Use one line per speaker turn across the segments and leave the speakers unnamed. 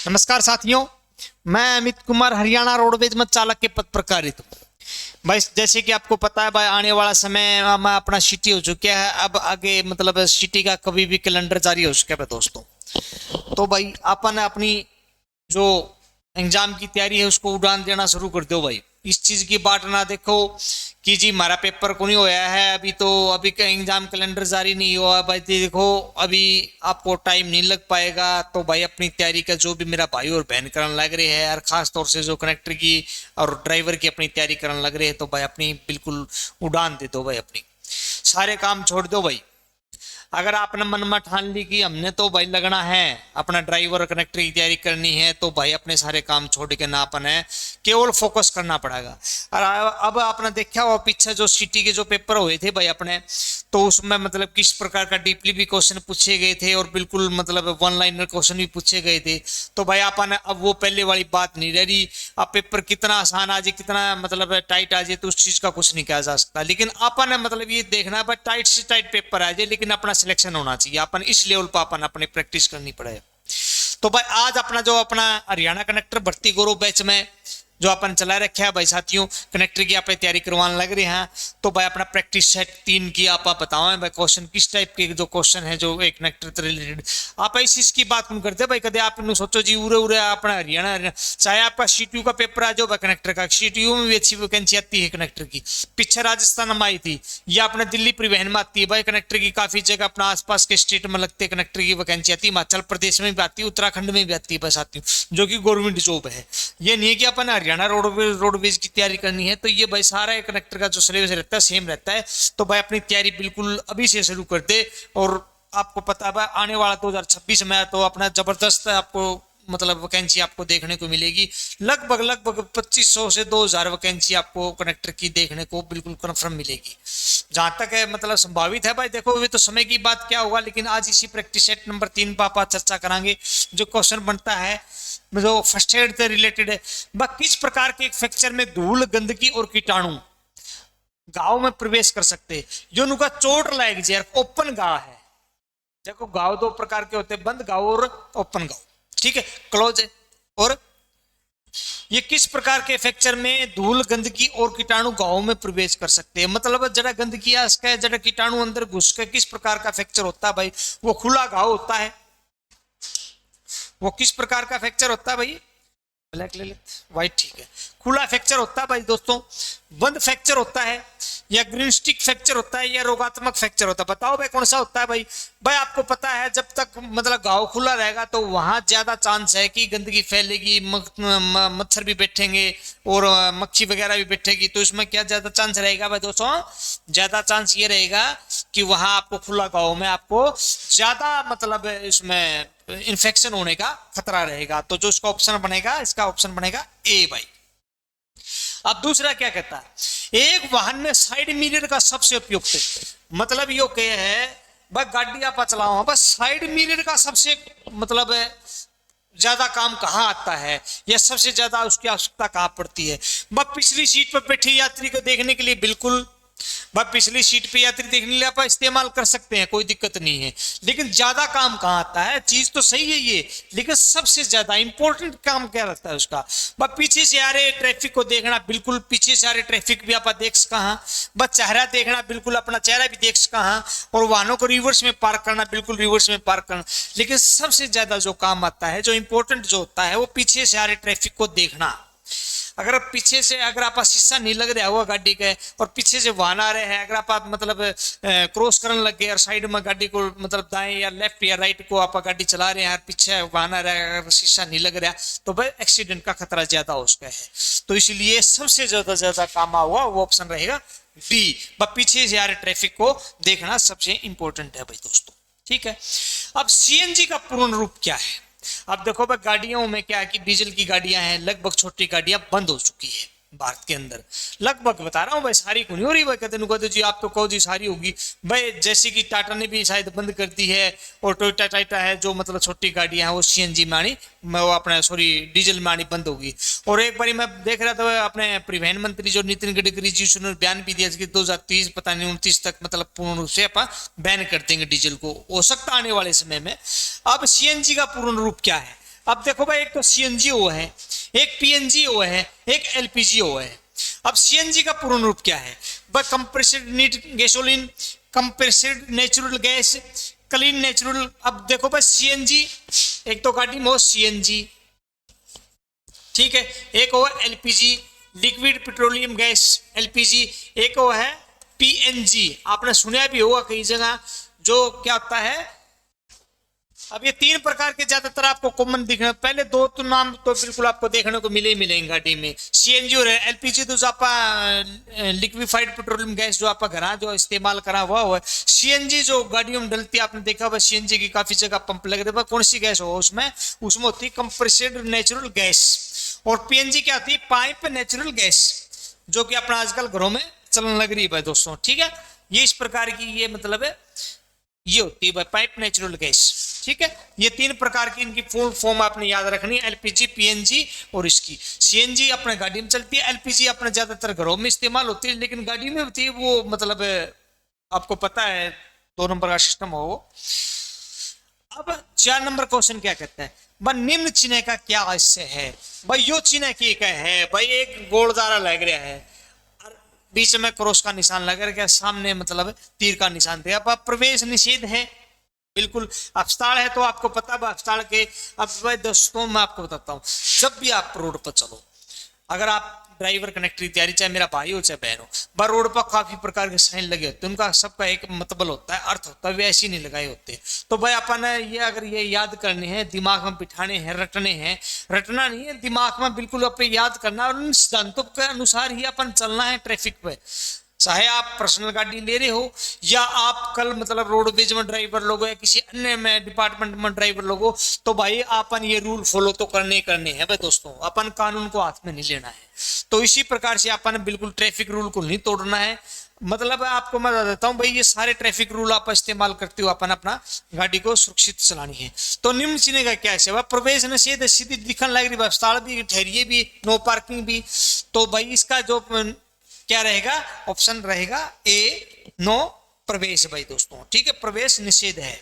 नमस्कार साथियों, मैं अमित कुमार हरियाणा रोडवेज में चालक के पद पर कार्यरत हूँ। भाई जैसे कि आपको पता है भाई, आने वाला समय में अपना सिटी हो चुका है। अब आगे मतलब सिटी का कभी भी कैलेंडर जारी हो चुका है दोस्तों। तो भाई अपन अपनी जो एग्जाम की तैयारी है उसको उड़ान देना शुरू कर दो भाई। इस चीज की बाट ना देखो कि जी हमारा पेपर को नहीं होया है अभी, तो अभी का एग्जाम कैलेंडर जारी नहीं हुआ भाई, देखो अभी आपको टाइम नहीं लग पाएगा। तो भाई अपनी तैयारी का जो भी मेरा भाई और बहन करने लग रहे हैं यार, खास तौर से जो कनेक्टर की और ड्राइवर की अपनी तैयारी करने लग रहे हैं, तो भाई अपनी बिल्कुल उड़ान दे दो भाई। अपनी सारे काम छोड़ दो भाई। अगर आपने मन में ठान ली कि हमने तो भाई लगना है, अपना ड्राइवर और कनेक्टर की तैयारी करनी है, तो भाई अपने सारे काम छोड़ के ना अपन है केवल फोकस करना पड़ेगा। और अब आपने देखा हुआ पीछे जो सिटी के जो पेपर हुए थे भाई अपने, तो उसमें मतलब किस प्रकार का डीपली भी क्वेश्चन पूछे गए थे और बिल्कुल मतलब वन लाइनर क्वेश्चन भी पूछे गए थे। तो भाई अपन अब वो पहले वाली बात नहीं रह रही। अब पेपर कितना आसान आ जाए, कितना मतलब टाइट आ जाए, तो उस चीज का कुछ नहीं कहा जा सकता। लेकिन अपन मतलब ये देखना है टाइट से टाइट पेपर आ जाए, लेकिन अपना सिलेक्शन होना चाहिए। अपन इस लेवल पर अपन अपनी प्रैक्टिस करनी पड़े। तो भाई आज अपना हरियाणा कनेक्टर भर्ती गौरव बैच में जो अपन चला रखे है भाई साथियों, कनेक्टर की आप तैयारी करवाने लग रहे हैं। तो भाई अपना प्रैक्टिस सेट 3 की आप बताओ भाई, क्वेश्चन किस टाइप के जो क्वेश्चन है जो एक कनेक्टर से रिलेटेड। आप इस चीज की बात नहीं करते भाई। कदे आप सोचो जी उरे उरे अपना हरियाणा, चाहे आपका सीटीयू का पेपर आ जाओ भाई कनेक्टर का, सीटीयू में भी अच्छी वैकेंसी आती है कनेक्टर की। पीछे राजस्थान में आई थी, या अपने दिल्ली परिवहन में आती है भाई कनेक्टर की। काफी जगह अपना आसपास के स्टेट में लगते हैं कनेक्टर की वैकेंसी आती है। हिमाचल प्रदेश में भी आती है, उत्तराखंड में भी आती है भाई साथियों, जो कि गवर्नमेंट जॉब है। ये नहीं है कि अपन हरियाणा रोडवेज की तैयारी करनी है तो ये भाई सारा कनेक्टर का जो सिलेबस रहता है सेम रहता है। तो भाई अपनी तैयारी बिल्कुल अभी से शुरू कर दे। और आपको पता है भाई आने वाला 2026 में तो अपना जबरदस्त आपको मतलब वैकेंसी आपको देखने को मिलेगी। लगभग 2500 से 2000 वैकेंसी आपको कनेक्टर की देखने को बिल्कुल कन्फर्म मिलेगी। जहां तक है मतलब संभावित है भाई, देखो अभी तो समय की बात क्या होगा, लेकिन आज इसी प्रैक्टिस सेट नंबर 3 पापा चर्चा करेंगे। जो क्वेश्चन बनता है जो फर्स्ट एड से रिलेटेड है, किस प्रकार के फ्रैक्चर में धूल गंदगी और कीटाणु गांव में प्रवेश कर सकते हैं। जो उनका चोट लायक जहर ओपन गांव है। देखो गांव 2 प्रकार के होते हैं, बंद गांव और ओपन गांव, ठीक है, क्लोज है। और ये किस प्रकार के फ्रैक्चर में धूल गंदगी और कीटाणु गांव में प्रवेश कर सकते हैं। मतलब जरा गंदगी जरा कीटाणु अंदर घुस के किस प्रकार का फ्रैक्चर होता है भाई, वो खुला घाव होता है। वो किस प्रकार का फ्रैक्चर होता है भाई, ब्लैक ले लेते, व्हाइट ठीक है। खुला फ्रैक्चर होता है भाई दोस्तों, बंद फ्रैक्चर होता है, या ग्रीन स्टिक फ्रैक्चर होता है, या रोगात्मक फ्रैक्चर होता है। बताओ भाई कौन सा होता है भाई। भाई आपको पता है जब तक मतलब घाव खुला रहेगा तो वहां ज्यादा चांस है कि गंदगी फैलेगी, मच्छर भी बैठेंगे और मक्खी वगैरह भी बैठेगी। तो इसमें क्या ज्यादा चांस रहेगा भाई दोस्तों, ज्यादा चांस ये रहेगा कि वहां आपको खुला घाव में आपको ज्यादा मतलब इसमें इन्फेक्शन होने का खतरा रहेगा। तो जो इसका ऑप्शन बनेगा, इसका ऑप्शन बनेगा ए भाई। अब दूसरा क्या कहता है, एक वाहन में साइड मिरर का सबसे उपयुक्त, मतलब यो क्या है भाई, गाड़ी आप चलाओ बस साइड मिरर का सबसे मतलब ज्यादा काम कहाँ आता है, या सबसे ज्यादा उसकी आवश्यकता कहाँ पड़ती है। बस पिछली सीट पर बैठे यात्री को देखने के लिए बिल्कुल पिछली सीट पे यात्री देखने के लिए आप इस्तेमाल कर सकते हैं, कोई दिक्कत नहीं है। लेकिन ज्यादा काम कहाँ आता है, चीज तो सही है ये, लेकिन सबसे ज्यादा इंपॉर्टेंट काम क्या रहता है उसका। पीछे से आ रहे ट्रैफिक को देखना, बिल्कुल पीछे से आ रहे ट्रैफिक भी आप देख सका। चेहरा देखना, बिल्कुल अपना चेहरा भी देख सका। और वाहनों को रिवर्स में पार्क करना, बिल्कुल रिवर्स में पार्क करना। लेकिन सबसे ज्यादा जो काम आता है, जो इंपॉर्टेंट जो होता है, वो पीछे से आ रहे ट्रैफिक को देखना। अगर पीछे से अगर आप शीशा नहीं लग रहा हुआ गाड़ी के और पीछे से वाहन आ रहे हैं, अगर आप मतलब क्रॉस करने लग गए और साइड में गाड़ी को मतलब दाएं या लेफ्ट या राइट को आप गाड़ी चला रहे हैं और पीछे वाहन आ रहा है, अगर शीशा नहीं लग रहा तो भाई एक्सीडेंट का खतरा ज्यादा हो उसका है। तो इसलिए सबसे ज्यादा काम हुआ वो ऑप्शन रहेगा बी, पीछे से आ रहे ट्रैफिक को देखना सबसे इंपॉर्टेंट है भाई दोस्तों, ठीक है। अब सीएनजी का पूर्ण रूप क्या है। अब देखो भाई गाड़ियों में क्या है कि डीजल की गाड़ियां हैं, लगभग छोटी गाड़ियां बंद हो चुकी है भारत के अंदर। लगभग बता रहा हूँ भाई, सारी को नहीं हो रही भाई। कहते जी आप तो कहो जी सारी होगी भाई, जैसे कि टाटा ने भी शायद बंद कर दी है, और टोयोटा टाटा है जो मतलब छोटी गाड़ियां हैं वो सीएनजी में आनी, वो अपने सॉरी डीजल में आनी बंद होगी। और एक बार मैं देख रहा था अपने परिवहन मंत्री जो नितिन गडकरी जी, उसने बयान भी दिया कि 2030 पता नहीं 29 तक मतलब पूर्ण रूप से अपन बैन कर देंगे डीजल को, हो सकता आने वाले समय में। अब सीएनजी का पूर्ण रूप क्या है, अब देखो भाई, एक तो सीएनजीओ है, एक पीएनजीओ है, एक एलपीजीओ है। अब सीएनजी का पूर्ण रूप क्या है भाई? Compressed neat gasoline, compressed natural gas, clean natural. अब देखो भाई, सीएनजी एक तो गाड़ी में हो सीएनजी, ठीक है, एक वो LPG liquid petroleum gas LPG, एक वो है पीएनजी, आपने सुना भी होगा कई जगह, जो क्या होता है। अब ये तीन प्रकार के ज्यादातर आपको कॉमन दिखने, पहले दो तो नाम तो बिल्कुल आपको देखने को मिले ही मिलेंगे गाड़ी में, सीएनजी और एलपीजी। तो जो आप लिक्विफाइड पेट्रोलियम गैस जो आप घर जो इस्तेमाल करा हुआ है। सीएनजी जो गाड़ियों में डलती है, आपने देखा हुआ सीएनजी की काफी जगह पंप लगे थे, कौन सी गैस हो उसमें होती है कंप्रेस्ड नेचुरल गैस। और पीएनजी क्या होती है? पाइप नेचुरल गैस, जो कि अपना आजकल घरों में चलन लग रही है दोस्तों, ठीक है। ये इस प्रकार की ये मतलब है, ये होती है पाइप नेचुरल गैस, ठीक है। ये तीन प्रकार की इनकी फुल फॉर्म आपने याद रखनी है, एलपीजी, पीएनजी और इसकी। सीएनजी अपने गाड़ी में चलती है, एलपीजी अपने ज्यादातर घरों में इस्तेमाल होती है, लेकिन गाड़ी में होती है वो मतलब आपको पता है 2 नंबर का सिस्टम हो। अब 4 नंबर क्वेश्चन क्या कहता है भाई? निम्न चिन्ह का क्या आशय है भाई? यो चिन्ह की क्या है भाई? एक गोलदारा लग रहा है, बीच में क्रॉस का निशान लग रहा है, सामने मतलब तीर का निशान दिया। अब प्रवेश निषेध है, बिल्कुल। अस्पताल है तो आपको पता है अस्पताल के। अब भाई दोस्तों मैं आपको बताता हूँ, जब भी आप रोड पर चलो, अगर आप ड्राइवर कनेक्टर की तैयारी, चाहे मेरा भाई हो चाहे बहन हो, पर रोड पर काफी प्रकार के साइन लगे होते हैं, उनका सबका एक मतलब होता है, अर्थ होता है, वे ऐसे नहीं लगाए होते। तो भाई अपन ये अगर ये याद करने हैं, दिमाग में बिठाने हैं, रटने हैं, रटना नहीं है, दिमाग में बिल्कुल अपने याद करना, और उन सिद्धांतों के अनुसार ही अपन चलना है ट्रैफिक पे। चाहे आप पर्सनल गाड़ी ले रहे हो या आप कल मतलब रोडवेज में ड्राइवर लोग हो या किसी अन्य में डिपार्टमेंट में ड्राइवर लोग हो, तो भाई अपन ये रूल फॉलो तो करने हैं भाई दोस्तों। अपन कानून को हाथ में नहीं लेना है। तो इसी प्रकार से अपन बिल्कुल ट्रैफिक रूल को नहीं तोड़ना है। मतलब आपको मैं बता देता हूँ भाई, ये सारे ट्रैफिक रूल आप इस्तेमाल करते हो, अपन अपना गाड़ी को सुरक्षित चलानी है। तो निम्न चिन्ह का क्या है? प्रवेश निषेध सीधी दिखने लग रही, स्थल भी, ठहरिए भी, नो पार्किंग भी। तो भाई इसका जो क्या रहेगा? ऑप्शन रहेगा ए, नो प्रवेश भाई दोस्तों, ठीक है। प्रवेश निषेध है,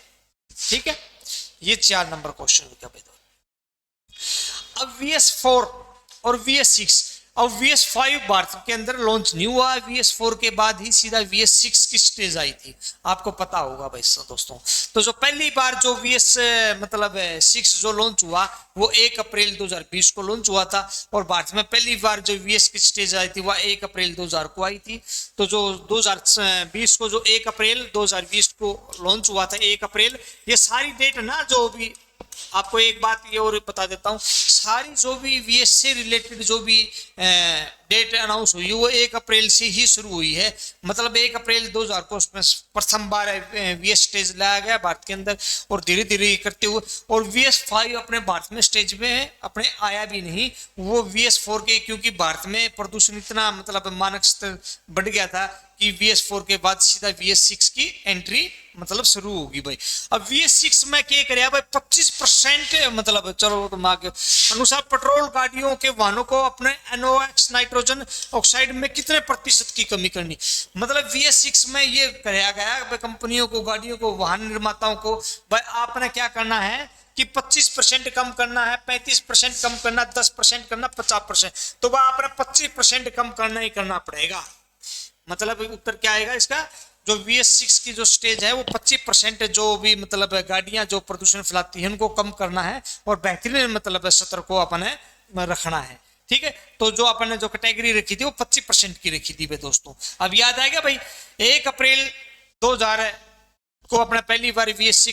ठीक है। ये 4 नंबर क्वेश्चन का भाई। अब VS4 और VS6, अब VS5 भारत के अंदर लॉन्च नहीं हुआ, VS4 के बाद ही सीधा VS6 की स्टेज आई थी, आपको पता होगा भाई दोस्तों। तो जो पहली बार जो VS मतलब 6 जो लॉन्च हुआ वो 1 अप्रैल 2020 को लॉन्च हुआ था, और भारत में पहली बार जो VS की स्टेज आई थी वह 1 अप्रैल 2000 को आई थी। तो जो 2020 को जो 1 अप्रैल 2020 को लॉन्च हुआ था, 1 अप्रैल, ये सारी डेट ना, जो भी आपको एक बात ये और बता देता हूँ, सारी जो भी VS से रिलेटेड जो भी डेट अनाउंस हुई वो 1 अप्रैल से ही शुरू हुई है। मतलब 1 अप्रैल 2000 को प्रथम बार VS स्टेज लाया गया भारत के अंदर, और धीरे धीरे करते हुए, और VS5 अपने भारत में स्टेज में अपने आया भी नहीं, वो VS4 के, क्योंकि भारत में प्रदूषण इतना मतलब मानक स्तर बढ़ गया था कि VS4 के बाद सीधा VS6 की एंट्री मतलब शुरू होगी भाई। अब VS6 में क्या करे भाई? 25% मतलब चलो तो मार्ग अनुसार पेट्रोल गाड़ियों के वाहनों को अपने NOx नाइट्रोजन ऑक्साइड में कितने प्रतिशत की कमी करनी। मतलब VS6 में ये कराया गया भाई कंपनियों को, गाड़ियों को, वाहन निर्माताओं को, भाई आपने क्या करना है कि 25% कम करना है, 35% कम करना, 10% करना, 50%। तो वह आपने 25% कम करना ही करना पड़ेगा। मतलब उत्तर क्या आएगा इसका? जो VS6 की जो स्टेज है वो 25% जो भी मतलब गाड़ियां जो प्रदूषण फैलाती हैं उनको कम करना है, और बेहतरीन मतलब सत्र को अपने रखना है, ठीक है। तो जो अपन ने जो कैटेगरी रखी थी वो 25% की रखी थी भाई दोस्तों। अब याद आएगा भाई, 1 अप्रैल 2000 को अपना पहली बार VS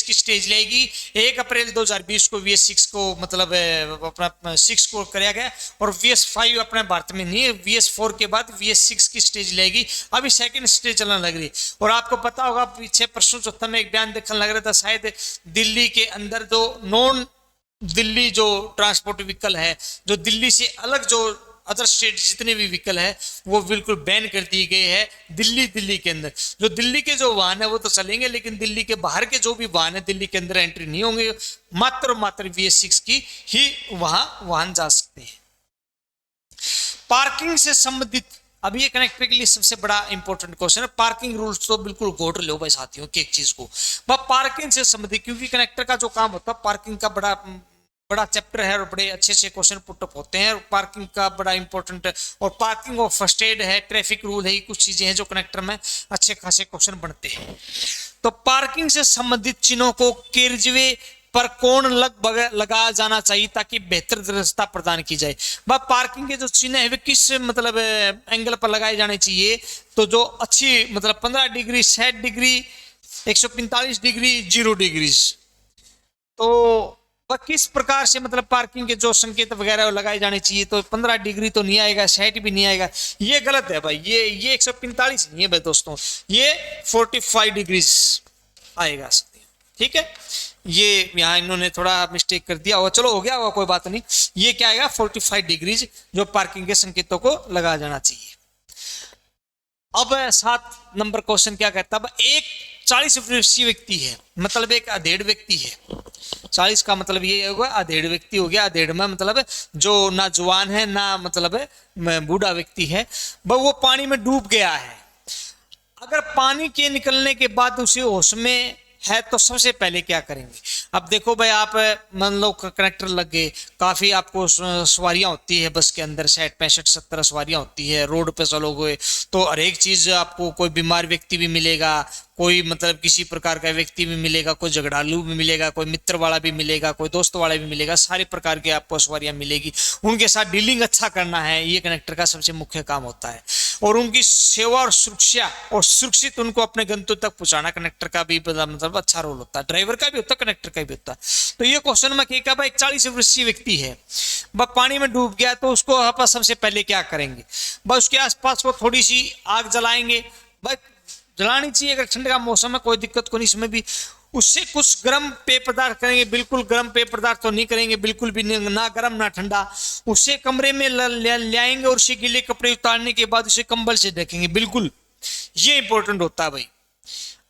की स्टेज लेगी, 1 अप्रैल 2020 को VS6 को मतलब अपना 6 को कराया गया, और VS5 अपने भारत में नहीं है, VS4 के बाद VS6 की स्टेज लेगी। अभी सेकंड स्टेज चलने लग रही, और आपको पता होगा पीछे परसों चौथा में एक बयान देखने लग रहा था, शायद दिल्ली के अंदर जो नॉन दिल्ली जो ट्रांसपोर्ट व्हीकल है, जो दिल्ली से अलग जो अदर स्टेट जितने भी व्हीकल है वो बिल्कुल बैन कर दिए गए हैं। दिल्ली के अंदर जो दिल्ली के जो वाहन है वो तो चलेंगे, लेकिन दिल्ली के बाहर के जो भी वाहन है दिल्ली के अंदर एंट्री नहीं होंगे, मात्र VS6 की ही वहां वाहन जा सकते हैं। पार्किंग से संबंधित अब ये कनेक्टर के लिए सबसे बड़ा इंपॉर्टेंट क्वेश्चन है, पार्किंग रूल्स तो बिल्कुल घोट लो भाई साथियों कि एक चीज को पार्किंग से संबंधित, क्योंकि कनेक्टर का जो काम होता है पार्किंग का बड़ा बड़ा चैप्टर है और बड़े अच्छे से क्वेश्चन पुट अप होते हैं, और पार्किंग का बड़ा इंपॉर्टेंट है, और पार्किंग और फर्स्ट एड है, ट्रैफिक रूल है, ये कुछ चीजें हैं जो कनेक्टर में अच्छे खासे क्वेश्चन बनते हैं। तो पार्किंग से संबंधित चिन्हों को केरजवे पर कोण लगभग लगाया जाना चाहिए ताकि बेहतर दृश्यता प्रदान की जाए। वह पार्किंग के जो चिन्ह है वे किस मतलब एंगल पर लगाए जाने चाहिए, तो जो अच्छी मतलब 15 डिग्री, 60 डिग्री, 145 डिग्री, 0 डिग्री, तो वह किस प्रकार से मतलब पार्किंग के जो संकेत वगैरह लगाए जाने चाहिए, तो 15 डिग्री तो नहीं आएगा, 60 भी नहीं आएगा, ये गलत है भाई, ये 145 नहीं है भाई दोस्तों, ये 45 डिग्रीज आएगा, ठीक है। ये यहाँ इन्होंने थोड़ा मिस्टेक कर दिया होगा, चलो हो गया होगा कोई बात नहीं, ये क्या आएगा 45 डिग्रीज जो पार्किंग के संकेतों को लगाया जाना चाहिए। अब 7 नंबर क्वेश्चन क्या कहता है, एक 40 वर्षीय व्यक्ति है, मतलब एक अधेड़ व्यक्ति है, 40 का मतलब ये होगा अधेड़ व्यक्ति हो गया, अधेड़ में मतलब जो ना जवान है ना मतलब बूढ़ा व्यक्ति है, वो पानी में डूब गया है। अगर पानी के निकलने के बाद उसे होश में है तो सबसे पहले क्या करेंगे। अब देखो भाई, आप मान लो कनेक्टर लग गए, काफी आपको सवारियां होती है बस के अंदर, 60 65 70 सवारियां होती है, रोड पे चलोगे तो हर एक चीज आपको, कोई बीमार व्यक्ति भी मिलेगा, कोई मतलब किसी प्रकार का व्यक्ति भी मिलेगा, कोई झगड़ालू भी मिलेगा, कोई मित्र वाला भी मिलेगा, कोई दोस्त वाला भी मिलेगा, सारे प्रकार के आपको सवारियां मिलेगी, उनके साथ डीलिंग अच्छा करना है, ये कनेक्टर का सबसे मुख्य काम होता है, और उनकी सेवा और सुरक्षा और सुरक्षित उनको अपने गंतव्य तक पहुंचाना कनेक्टर का भी मतलब अच्छा रोल होता है, ड्राइवर का भी होता है, कनेक्टर का भी होता है। तो ये क्वेश्चन में क्या भाई, 40 वर्षीय व्यक्ति है, वह पानी में डूब गया, तो उसको आप सबसे पहले क्या करेंगे, बस उसके आसपास वो थोड़ी सी आग जलाएंगे, भाई जलानी चाहिए, अगर ठंड का मौसम है कोई दिक्कत को नहीं, इसमें भी उससे कुछ गर्म पेय पदार्थ करेंगे, बिल्कुल गर्म पेय पदार्थ तो नहीं करेंगे, बिल्कुल भी ना गर्म ना ठंडा, उससे कमरे में ले आएंगे और उसे गीले कपड़े उतारने के बाद उसे कंबल से ढकेंगे, बिल्कुल ये इंपॉर्टेंट होता है भाई।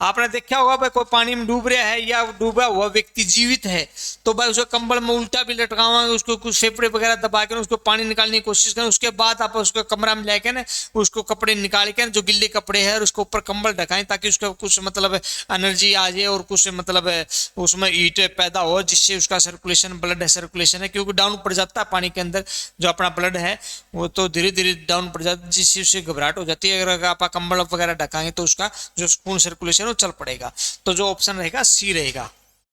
आपने देखा होगा भाई, कोई पानी में डूब रहा है या डूबा हुआ व्यक्ति जीवित है, तो भाई उसको कंबल में उल्टा भी लटकावाएंगे, उसको कुछ फेफड़े वगैरह दबा के उसको पानी निकालने की कोशिश करें, उसके बाद आप उसको कमरा में लेके ना उसको कपड़े निकाल के जो गिल्ले कपड़े हैं उसको ऊपर कंबल ढकाएं, ताकि उसका कुछ मतलब एनर्जी आ जाए और कुछ मतलब उसमें हीट पैदा हो, जिससे उसका सर्कुलेशन, ब्लड सर्कुलेशन है, क्योंकि डाउन पड़ जाता है पानी के अंदर जो अपना ब्लड है वो तो धीरे धीरे डाउन पड़ जाता है, जिससे उससे घबराहट हो जाती है। अगर आप कंबल वगैरह ढकाएंगे तो उसका जो खून सर्कुलेशन चल पड़ेगा, तो जो ऑप्शन रहेगा सी रहेगा,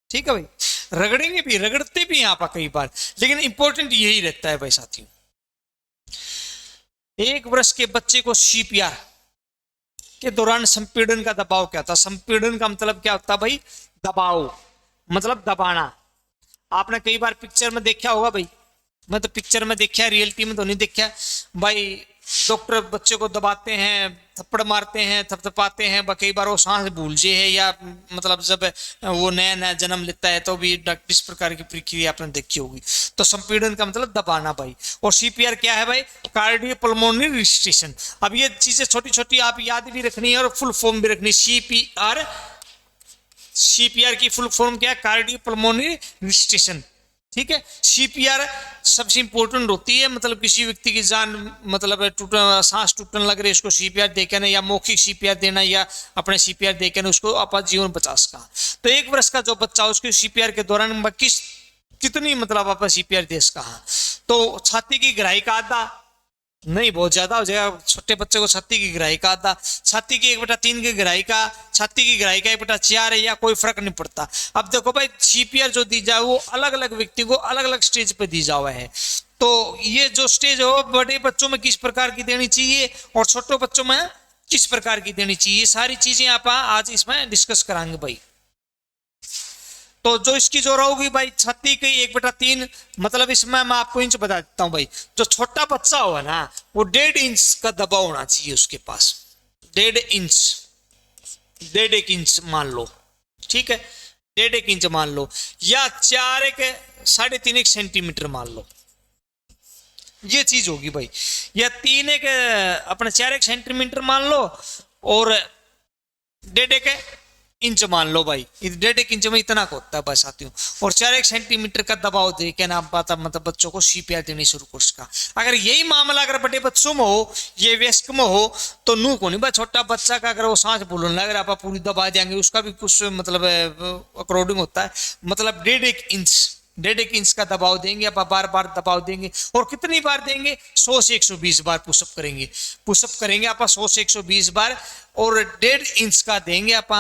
ठीक है भाई। रगड़ेंगे भी, रगड़ते भी यहाँ पर कई बार, लेकिन इंपॉर्टेंट यही रहता है भाई साथियों। 1 वर्ष के बच्चे को सीपीआर के दौरान संपीड़न का दबाव क्या था, संपीड़न का मतलब क्या होता है भाई, दबाव मतलब दबाना। आपने कई बार पिक्चर में देखा होगा भाई, मैं तो पिक्चर में देखा, रियलिटी में तो नहीं देखा भाई, डॉक्टर बच्चे को दबाते हैं, थप्पड़ मारते हैं, थपथपाते हैं, कई बार वो सांस भूल जाए है, या मतलब जब वो नया नया जन्म लेता है तो भी इस प्रकार की प्रक्रिया आपने देखी होगी। तो संपीड़न का मतलब दबाना भाई। और सीपीआर क्या है भाई, कार्डियोपल्मोनरी रिस्ट्रिक्शन। अब ये चीजें छोटी छोटी आप याद भी रखनी है और फुल फॉर्म भी रखनी। सीपीआर, सीपीआर की फुल फॉर्म क्या है, कार्डियोपल्मोनरी रिस्ट्रिक्शन, ठीक है। सीपीआर सबसे इंपॉर्टेंट होती है, मतलब किसी व्यक्ति की जान मतलब सांस टूटने लग रही है, उसको सीपीआर देकर या मौखिक सीपीआर देना या अपने सीपीआर देकर उसको आपात जीवन बचा सका। तो 1 वर्ष का जो बच्चा उसके सीपीआर के दौरान कितनी मतलब आप सीपीआर दे सका, तो छाती की गहराई का आधा नहीं, बहुत ज्यादा हो जाएगा, छोटे बच्चे को छाती की गहराई का आधा, छाती की 1/3 की गहराई का, छाती की गहराई का 1/4 है, या कोई फर्क नहीं पड़ता। अब देखो भाई, सीपीआर जो दी जाए वो अलग अलग व्यक्ति को अलग अलग स्टेज पे दी जावा है, तो ये जो स्टेज हो बड़े बच्चों में किस प्रकार की देनी चाहिए और छोटे बच्चों में किस प्रकार की देनी चाहिए, ये सारी चीजें आप आज इसमें डिस्कस कराएंगे भाई। तो जो इसकी जो रहोगी भाई, छाती की 1/3, मतलब इसमें मैं आपको इंच बता देता हूं भाई, जो छोटा बच्चा होगा ना वो 1.5 इंच का दबाव होना चाहिए उसके पास, 1.5 इंच, 1.5 इंच मान लो, ठीक है, 1.5 इंच मान लो, या 3.5 सेंटीमीटर मान लो, ये चीज होगी भाई, या 3 अपने 4 सेंटीमीटर मान लो और 1.5 इंच मान लो भाई, 1.5 इंच में इतना का होता है बस साथियों। और 4 सेंटीमीटर का दबाव दे के ना पता मतलब बच्चों को सीपीआर देनी शुरू कर सका। अगर यही मामला अगर बड़े बच्चों में हो, ये वयस्क में हो, तो नू को नहीं भाई, छोटा बच्चा का अगर वो सांस बोलने लगे आप पूरी दबा देंगे, उसका भी कुछ मतलब अकॉर्डिंग होता है, मतलब 1.5 इंच का दबाव देंगे, आप बार बार दबाव देंगे। और कितनी बार देंगे? 100 से 120 बार पुशअप करेंगे, आप 100 से 120 बार। और 1.5 इंच का देंगे आप,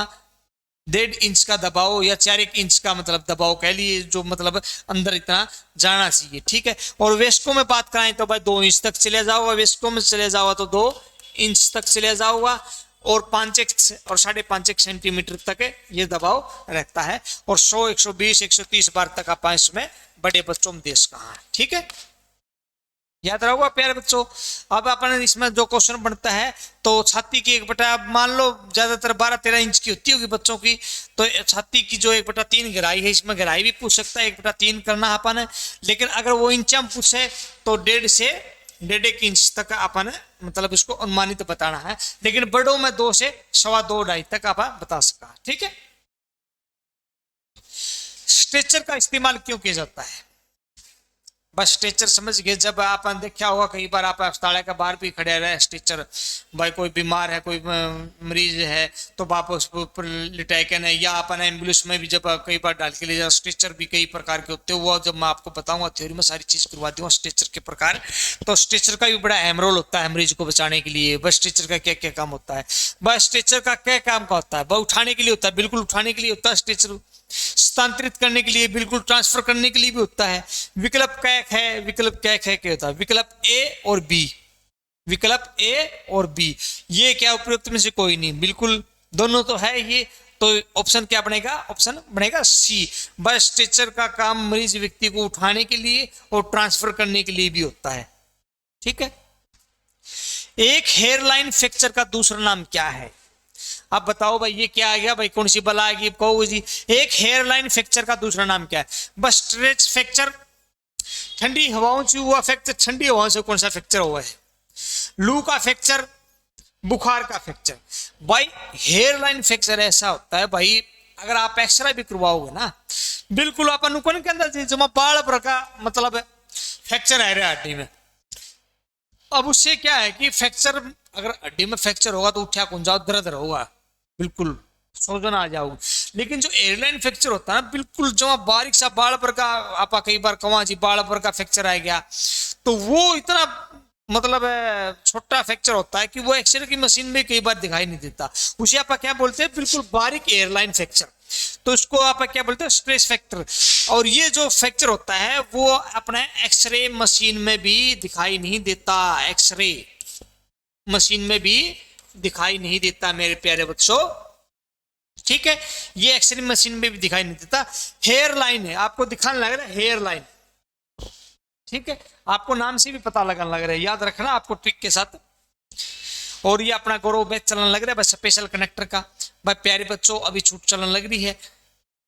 1.5 इंच का दबाव या 4 इंच का मतलब दबाव कह लिए, जो मतलब अंदर इतना जाना चाहिए, ठीक है। और वेस्को में बात कराएं तो भाई 2 इंच तक चले जाओगा, वेस्को में चले जाओगा तो 2 इंच तक चले जाओगा। और 5 और 5.5 सेंटीमीटर तक ये दबाव रहता है। और 100, 120, 130 बार तक आप इसमें बड़े बच्चों में देश कहा है, ठीक है, याद रहोगा प्यारे बच्चों। अब अपन इसमें जो क्वेश्चन बनता है तो छाती की 1/, मान लो ज्यादातर 12-13 इंच की होती होगी बच्चों की, तो छाती की जो 1/3 गहराई है, इसमें गहराई भी पूछ सकता है, 1/3 करना है अपन। लेकिन अगर वो इंच में पूछे तो 1.5 से 1.5 इंच तक अपन मतलब इसको अनुमानित बताना है। लेकिन बड़ों में 2 से 2.25, 2.5 तक आप बता सका, ठीक है। स्ट्रेचर का इस्तेमाल क्यों किया जाता है? बस स्ट्रेचर समझ गए। जब आप देखा होगा कई बार आप अस्पताल के बाहर भी खड़े रहे स्ट्रेचर, भाई कोई बीमार है, कोई मरीज है, तो आप उस पर लिटाए के नहीं, या अपन एम्बुलेंस में भी जब कई बार डाल के ले जाओ। स्ट्रेचर भी कई प्रकार के होते हैं, वो जब मैं आपको बताऊंगा थ्योरी में सारी चीज करवा दूंगा स्ट्रेचर के प्रकार। तो स्ट्रेचर का भी बड़ा अहम रोल होता है मरीज को बचाने के लिए। बस स्ट्रेचर का क्या क्या काम होता है? बस स्ट्रेचर का क्या काम का होता है? बस उठाने के लिए होता है, बिल्कुल उठाने के लिए होता है स्ट्रेचर। स्थानांतरित करने के लिए, बिल्कुल ट्रांसफर करने के लिए भी होता है। विकल्प कैक है, विकल्प कैक है क्या होता है? विकल्प ए और बी, विकल्प ए और बी, ये क्या उपयुक्त में से कोई नहीं, बिल्कुल दोनों तो है ये। तो ऑप्शन क्या बनेगा? ऑप्शन बनेगा सी। बस स्ट्रेचर का काम मरीज व्यक्ति को उठाने के लिए और ट्रांसफर करने के लिए भी होता है, ठीक है। एक हेयरलाइन फ्रैक्चर का दूसरा नाम क्या है? अब बताओ भाई, ये क्या आ गया भाई, कौन सी बला आएगी? कहो जी, एक हेयरलाइन फ्रैक्चर का दूसरा नाम क्या है? बस स्ट्रेच फ्रैक्चर, ठंडी हवाओं से हुआ फ्रैक्चर, ठंडी हवाओं से कौन सा फ्रैक्चर हुआ है? लू का फ्रैक्चर, बुखार का फ्रैक्चर। भाई हेयरलाइन फ्रैक्चर ऐसा होता है भाई, अगर आप एक्सरे भी करवाओगे ना, बिल्कुल अपन को के अंदर जमा बाल पर का मतलब फ्रैक्चर है हड्डी में। अब उससे क्या है कि फ्रैक्चर, अगर हड्डी में फ्रैक्चर होगा तो उठा कौन जाओ, दर्द होगा, बिल्कुल सोजन आ जाओगे। लेकिन जो एयरलाइन फ्रैक्चर होता है ना, बिल्कुल जो बारीक सा बाल पर का, आपा कई बार कवा जी बाल पर का फ्रैक्चर आ गया, तो वो इतना मतलब छोटा फ्रैक्चर होता है कि वो एक्सरे की मशीन में कई बार दिखाई नहीं देता। उसे आप क्या बोलते हैं? बिल्कुल बारीक एयरलाइन फ्रैक्चर। तो इसको आप क्या बोलते हैं? Stress fracture. और ये जो फ्रैक्चर होता है वो अपने एक्सरे मशीन में भी दिखाई नहीं देता, एक्सरे मशीन में भी दिखाई नहीं देता मेरे प्यारे बच्चों, ठीक है। ये एक्सरे मशीन में भी दिखाई नहीं देता। हेयर लाइन है, आपको दिखाने लग रहा है हेयर लाइन, ठीक है, आपको नाम से भी पता लगने लग रहा है, याद रखना आपको ट्रिक के साथ। और ये अपना गौरव बैच चलन लग रहा है बस स्पेशल कनेक्टर का। भाई प्यारे बच्चों, अभी छूट चलन लग रही है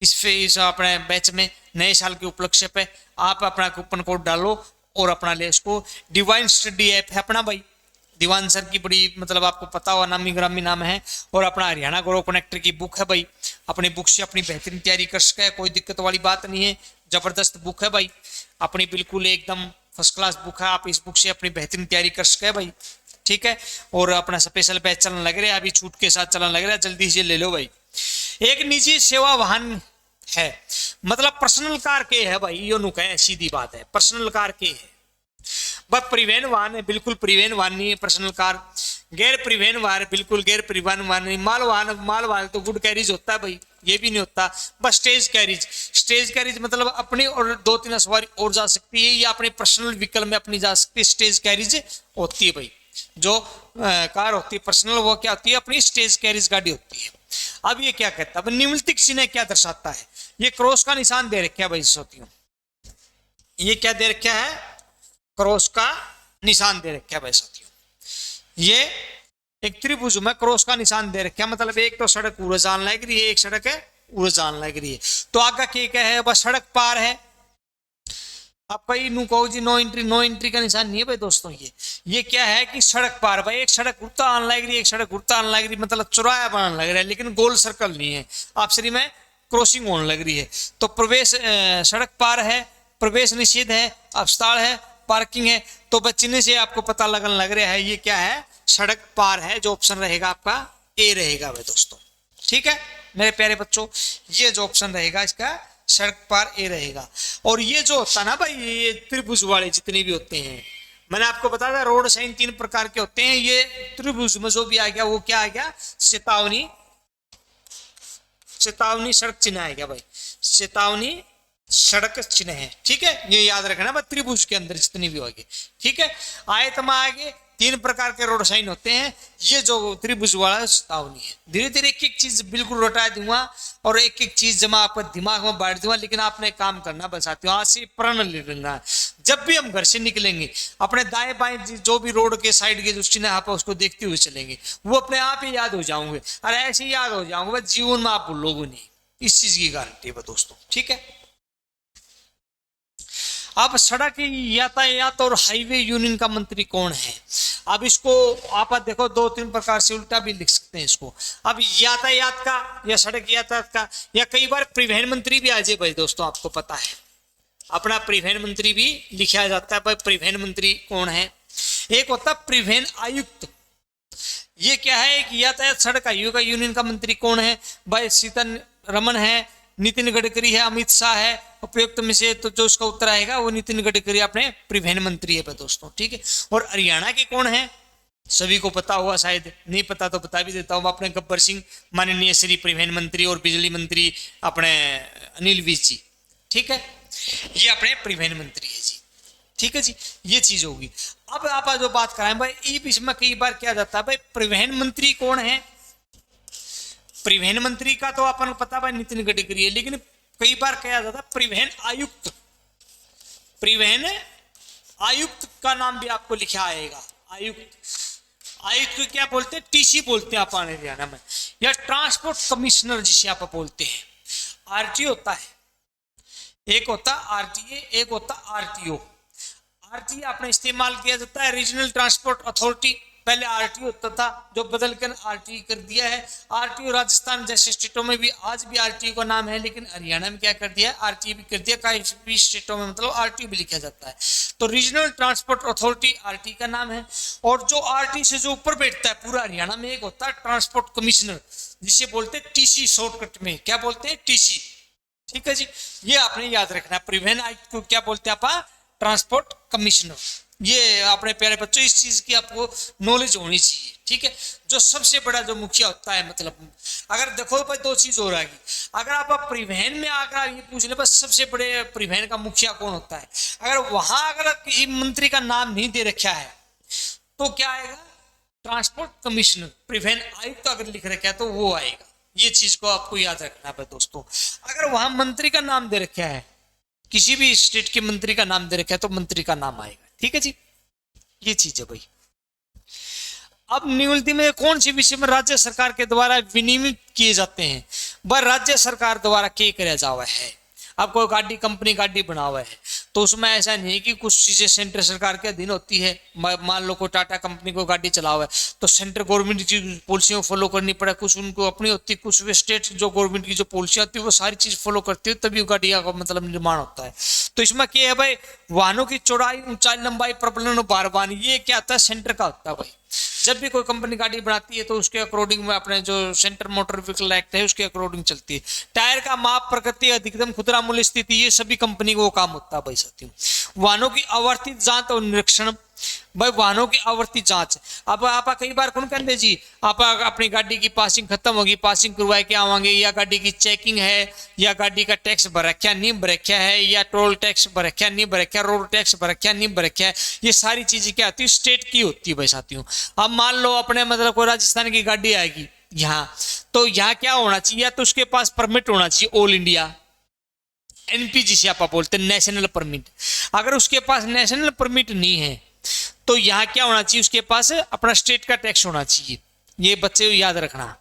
इस अपने बैच में, नए साल के उपलक्ष्य पे आप अपना कूपन कोड डालो और अपना ले इसको। डिवाइन स्टडी ऐप है अपना भाई, दीवान सर की बड़ी मतलब आपको पता हुआ नामी ग्रामी नाम है। और अपना हरियाणा गौरव कनेक्टर की बुक है भाई, अपनी बुक से अपनी बेहतरीन तैयारी कर सके, है, कोई दिक्कत वाली बात नहीं है। जबरदस्त बुक है भाई अपनी, बिल्कुल एकदम फर्स्ट क्लास बुक है। आप इस बुक से अपनी बेहतरीन तैयारी कर सके भाई, ठीक है। और अपना स्पेशल बैच चलन लग रहा है, अभी छूट के साथ चलन लग रहा है, जल्दी से ले लो भाई। एक निजी सेवा वाहन है, मतलब पर्सनल कार के है भाई, यो नु कहे सीधी बात है, पर्सनल कार के है। बस परिवहन वाहन है, बिल्कुल परिवहन वाहन नहीं है पर्सनल कार। गैर परिवहन वाहन, बिल्कुल गैर परिवहन वाहन नहीं। माल वाहन, माल वाहन तो गुड कैरिज होता है भाई, ये भी नहीं होता। बस स्टेज कैरिज, स्टेज कैरिज मतलब अपनी और 2-3 सवारी और जा सकती है, या अपने पर्सनल व्हीकल में अपनी जा सकती है, स्टेज कैरिज होती है भाई। जो कार होती है पर्सनल, वो क्या होती है? अपनी स्टेज कैरिज गाड़ी होती है। अब ये क्या कहता है? निम्नलिखित चिन्ह क्या दर्शाता है? ये क्रॉस का निशान दे रखा है भाई साथियों, ये क्या दे रखा है? क्रॉस का निशान दे रखा है भाई साथियों। ये एक त्रिभुज में क्रॉस का निशान दे रखा है, मतलब एक तो सड़क उड़ जान लग रही है, एक सड़क है उड़ जान लग रही है। तो आगे क्या है? बस सड़क पार है, आप कहीं नू कहो जी नो एंट्री का निशान नहीं है भाई दोस्तों। ये क्या है कि सड़क पार, भाई एक सड़क उड़ता आने लग रही, एक सड़क उड़ता आने लग रही, मतलब चौराया बनाने लग रहा है, लेकिन गोल सर्कल नहीं है, आप सही में क्रॉसिंग होने लग रही है। तो प्रवेश सड़क पार है, प्रवेश निषेध है, अवस्थान है, पार्किंग है। तो बच्चे से आपको पता लगने लग रहा है ये क्या है, सड़क पार है। जो ऑप्शन रहेगा आपका ए रहेगा भाई दोस्तों। ठीक है मेरे प्यारे बच्चों, ये जो ऑप्शन रहेगा इसका सड़क पार ए रहेगा। और ये जो होता है ना भाई, ये त्रिभुज वाले जितने भी होते हैं, मैंने आपको बताया था रोड साइन 3 प्रकार के होते हैं। ये त्रिभुज में जो भी आ गया वो क्या आ गया, चेतावनी सड़क चिन्ह आ गया भाई, चेतावनी सड़क चिन्ह है। ठीक है, ये याद रखना भाई, त्रिभुज के अंदर जितनी भी होगी। ठीक है, आयत में आगे 3 प्रकार के रोड साइन होते हैं। ये जो त्रिभुज वाला चेतावनी है। धीरे धीरे एक एक चीज बिल्कुल रटा दूंगा और एक एक चीज जमा आपके दिमाग में बांट दूंगा, लेकिन आपने काम करना बस साथियों, आज से प्रण ले लेना है। जब भी हम घर से निकलेंगे अपने दाएं बाएं जो भी रोड के साइड के जो चिन्ह आप उसको देखते हुए चलेंगे, वो अपने आप ही याद हो जाओगे। और ऐसे ही याद हो जाओगे बस, जीवन में आप भूलोगे नहीं, इस चीज की गारंटी है दोस्तों। ठीक है, अब सड़क यातायात और हाईवे यूनियन का मंत्री कौन है? अब इसको आप देखो 2-3 प्रकार से उल्टा भी लिख सकते हैं इसको। अब यातायात का या सड़क यातायात का, या कई बार परिवहन मंत्री भी आ जाए भाई दोस्तों, आपको पता है अपना परिवहन मंत्री भी लिखा जाता है भाई। परिवहन मंत्री कौन है? एक होता परिवहन आयुक्त। ये क्या है, एक यातायात सड़क आयोग का यूनियन का मंत्री कौन है भाई? सीतारमण है, नितिन गडकरी है, अमित शाह है। उपयुक्त में से तो जो उसका उत्तर आएगा वो नितिन गडकरी अपने परिवहन मंत्री है दोस्तों। ठीक है, और हरियाणा के कौन है? सभी को पता होगा, शायद नहीं पता तो बता भी देता हूँ, अपने गब्बर सिंह माननीय श्री परिवहन मंत्री और बिजली मंत्री अपने अनिल विज जी। ठीक है, ये अपने परिवहन मंत्री है जी। ठीक है जी, ये चीज होगी। अब आप जो बात कराएं भाई, ई बीच में कई बार क्या जाता है भाई, परिवहन मंत्री कौन है? परिवहन मंत्री का तो अपन को पता भाई नितिन गडकरी है, लेकिन कई बार क्या जाता है परिवहन आयुक्त। परिवहन आयुक्त का नाम भी आपको लिखा आएगा, आयुक्त को क्या बोलते हैं? टीसी बोलते हैं अपन हरियाणा में, या ट्रांसपोर्ट कमिश्नर जिसे आप बोलते हैं। आरटीओ होता है, एक होता आरटीए, एक होता आरटीओ। आरटीए आपने इस्तेमाल किया जाता है रीजनल ट्रांसपोर्ट अथॉरिटी, पहले आरटीओ होता था जो बदल कर आरटीई कर दिया है। आरटीओ राजस्थान जैसे स्टेटों में भी आज भी आरटीओ का नाम है, लेकिन हरियाणा में क्या कर दिया, आरटीई भी कर दिया। कई भी स्टेटों में मतलब आरटीओ भी लिखा जाता है। तो रीजनल ट्रांसपोर्ट अथॉरिटी आरटीई का नाम है। और जो आरटीई से जो ऊपर बैठता है पूरा हरियाणा में, एक होता है ट्रांसपोर्ट कमिश्नर, जिसे बोलते हैं टीसी, शॉर्टकट में क्या बोलते हैं? टीसी। ठीक है जी, ये आपने याद रखना। परिवहन आयुक्त को क्या बोलते हैं आप? Transport commissioner. ये अपने प्यारे बच्चों इस चीज की आपको नॉलेज होनी चाहिए। ठीक है, जो सबसे बड़ा जो मुखिया होता है, मतलब अगर देखो भाई 2 चीज हो रहा है, अगर आप परिवहन में आकर ये पूछ ले बस सबसे बड़े परिवहन का मुखिया कौन होता है, अगर वहां अगर किसी मंत्री का नाम नहीं दे रखा है तो क्या आएगा? Transport commissioner. परिवहन आयुक्त अगर लिख रखा है तो वो आएगा। ये चीज को आपको याद रखना है दोस्तों। अगर वहां मंत्री का नाम दे रखा है, किसी भी स्टेट के मंत्री का नाम दे रखा है तो मंत्री का नाम आएगा। ठीक है जी, ये चीज है भाई। अब नियुक्ति में कौन सी विषय में राज्य सरकार के द्वारा विनियमित किए जाते हैं? वह राज्य सरकार द्वारा क्या किया जावा है। अब कोई गाड़ी कंपनी गाड़ी बना हुआ है तो उसमें ऐसा नहीं है कि कुछ चीजें सेंट्रल सरकार के अधीन होती है। मान लो को टाटा कंपनी को गाड़ी चला हुआ है तो सेंट्रल गवर्नमेंट की पॉलिसियों फॉलो करनी पड़े, कुछ उनको अपनी होती है, कुछ वे स्टेट जो गवर्नमेंट की जो पॉलिसी होती है वो सारी चीज फॉलो करती है, तभी गाड़िया का मतलब निर्माण होता है। तो इसमें क्या है भाई, वाहनों की चौड़ाई, ऊंचाई, लंबाई, प्रबलन, बारबान, ये क्या होता है? सेंटर का होता है भाई। जब भी कोई कंपनी गाड़ी बनाती है तो उसके अकॉर्डिंग में अपने जो सेंटर मोटर व्हीकल एक्ट है उसके अकॉर्डिंग चलती है। टायर का माप, प्रकृति, अधिकतम खुदरा मूल्य, स्थिति, ये सभी कंपनी को काम होता है भाई साथियों। वाहनों की आवर्ती जांच और निरीक्षण, भाई वाहनों की आवर्ती जांच। अब आप कई बार कौन कहते जी, आप अपनी गाड़ी की पासिंग खत्म होगी, पासिंग करवाए के आवांगे, या गाड़ी की चेकिंग है, या गाड़ी का टैक्स भरख्या नहीं भरख्या है, या टोल टैक्स भरख्या नहीं भरख्या, रोड टैक्स भरख्या नहीं भरख्या है, ये सारी चीजें क्या होती है? स्टेट की होती है भाई साथियों। अब मान लो अपने मतलब कोई राजस्थान की गाड़ी आएगी यहाँ, तो यहाँ क्या होना चाहिए? या तो उसके पास परमिट होना चाहिए ऑल इंडिया, एनपी जिसे आप बोलते हैं, नेशनल परमिट। अगर उसके पास नेशनल परमिट नहीं है तो यहाँ क्या होना चाहिए? उसके पास अपना स्टेट का टैक्स होना चाहिए। ये बच्चे याद रखना,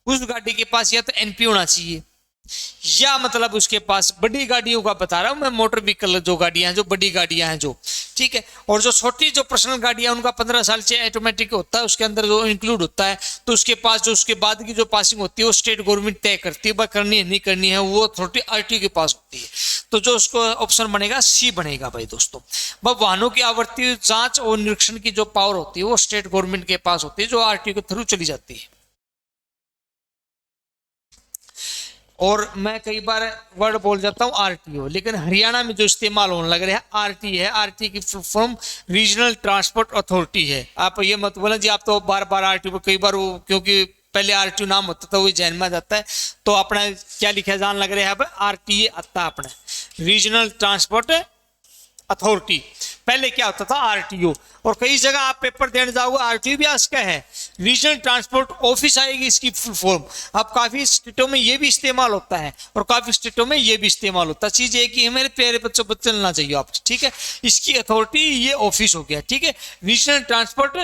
उस गाड़ी के पास या तो एनपी होना चाहिए या मतलब उसके पास बड़ी गाड़ियों का बता रहा हूं मैं, मोटर व्हीकल जो गाड़ियां हैं, जो बड़ी गाड़ियां हैं जो, ठीक है। और जो छोटी जो पर्सनल गाड़ियां उनका 15 साल से ऑटोमेटिक होता है, उसके अंदर जो इंक्लूड होता है। तो उसके पास जो उसके बाद की जो पासिंग होती है वो स्टेट गवर्नमेंट तय करती है, भाई करनी है नहीं करनी है, वो अथॉरिटी आरटीओ के पास होती है। तो जो उसको ऑप्शन बनेगा सी बनेगा भाई दोस्तों। भाई वाहनों की आवर्ती जांच और निरीक्षण की जो पावर होती है वो स्टेट गवर्नमेंट के पास होती है, जो आरटीओ के थ्रू चली जाती है। और मैं कई बार वर्ड बोल जाता हूँ आरटीओ, लेकिन हरियाणा में जो इस्तेमाल होने लग रहा है आरटी है। आरटी की full form regional transport authority है। आप ये मत बोलें जी आप तो बार बार आरटीओ, कई बार वो क्योंकि पहले आरटीओ नाम होता था वो जहन में आ जाता है, तो अपना क्या लिखा जान लग रहा है आरटीए आता है अपना, रीजनल ट्रांसपोर्ट अथॉरिटी। पहले क्या होता था आरटीओ। और कई जगह आप पेपर देने जाओगे आरटीओ भी इसका है, रीजनल ट्रांसपोर्ट ऑफिस आएगी इसकी फुल फॉर्म। अब काफी स्टेटों में ये भी इस्तेमाल होता है और काफी स्टेटों में ये भी इस्तेमाल होता है। चीज एक ही है मेरे प्यारे बच्चों, चलना चाहिए आप, ठीक है। इसकी अथॉरिटी ये ऑफिस हो गया, ठीक है, regional transport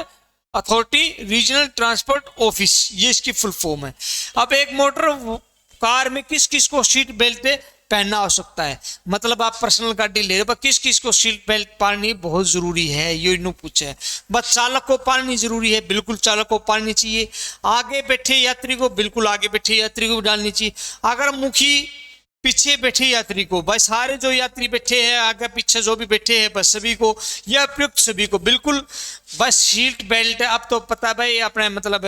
authority, regional transport office, ये इसकी फुल फॉर्म है। अब एक मोटर कार में किस किस को सीट बेल्ट पहनना आवश्यकता है, मतलब आप पर्सनल गाड़ी ले रहे हो, किस किस को सीट बेल्ट पहननी बहुत जरूरी है, ये नो पूछे है। बस चालक को पहननी जरूरी है, बिल्कुल चालक को पहननी चाहिए। आगे बैठे यात्री को, बिल्कुल आगे बैठे यात्री को डालनी चाहिए। अगर मुखी पीछे बैठे यात्री को, बस सारे जो यात्री बैठे हैं आगे पीछे जो भी बैठे हैं बस सभी को या प्रयुक्त सभी को बिल्कुल बस सीट बेल्ट। अब तो पता है भाई अपने मतलब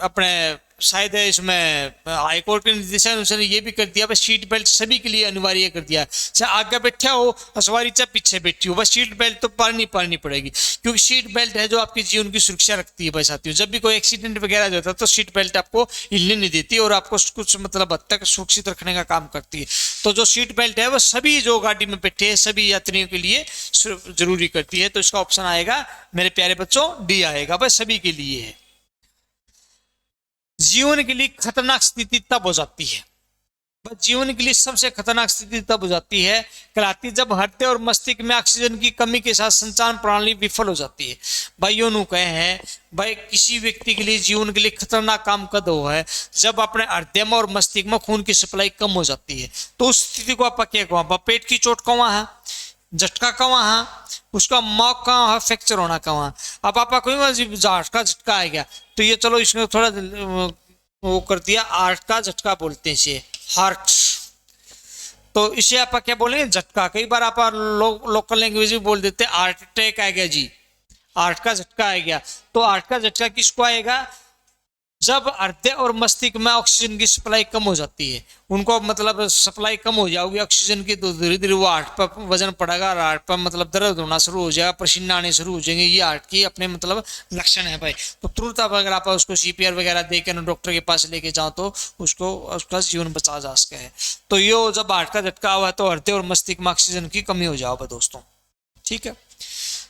अपने शायद इसमें हाईकोर्ट के निर्देशानुसार ये भी कर दिया, बस सीट बेल्ट सभी के लिए अनिवार्य कर दिया। चाहे आगे बैठा हो सवारी चाहे पीछे बैठी हो, बस सीट बेल्ट तो पालनी पड़ेगी, क्योंकि सीट बेल्ट है जो आपके जीवन की सुरक्षा रखती है। भाई साथियों, जब भी कोई एक्सीडेंट वगैरह होता है तो सीट बेल्ट आपको हिलने नहीं देती और आपको कुछ मतलब हद तक सुरक्षित रखने का काम करती है। तो जो सीट बेल्ट है वो सभी जो गाड़ी में बैठे हैं सभी यात्रियों के लिए जरूरी करती है। तो इसका ऑप्शन आएगा मेरे प्यारे बच्चों डी आएगा, बस सभी के लिए है। जीवन के लिए खतरनाक स्थिति तब हो जाती है, जीवन के लिए सबसे खतरनाक स्थिति तब हो जाती है कहलाती है जब हृदय और मस्तिष्क में ऑक्सीजन की कमी के साथ संचार प्रणाली विफल हो जाती है। भाइयों नु कहे हैं भाई किसी व्यक्ति के लिए जीवन के लिए खतरनाक काम कद हो है जब अपने हृदय में और मस्तिष्क में खून की सप्लाई कम हो जाती है। तो उस स्थिति को आप क्या कहो, पेट की चोट कहाँ है, झटका कहाँ है, उसका मौक कहाँ है, फ्रैक्चर होना कहाँ है। अब आपका कोई झटका आ गया तो ये चलो इसमें थोड़ा वो कर दिया, हार्ट का झटका बोलते हैं इसे, हार्ट। तो इसे आप क्या बोलेंगे झटका। कई बार आप लोकल लैंग्वेज में बोल देते हार्ट अटैक आ गया जी, हार्ट का झटका आ गया। तो हार्ट का झटका किसको आएगा, जब हृदय और मस्तिष्क में ऑक्सीजन की सप्लाई कम हो जाती है, उनको मतलब सप्लाई कम हो जाएगी ऑक्सीजन की, तो धीरे धीरे वो हार्ट पर वजन पड़ेगा, हार्ट पर मतलब दर्द होना शुरू हो जाएगा, पसीना आने शुरू हो जाएंगे। ये हार्ट की अपने मतलब लक्षण है भाई। तो तुरंत आप अगर आप उसको सीपीआर वगैरह देकर डॉक्टर के पास लेके जाओ तो उसको उसका जीवन बचा जा सके है। तो ये जब हार्ट का झटका हुआ है तो हृदय और मस्तिष्क में ऑक्सीजन की कमी हो जाओ दोस्तों, ठीक है।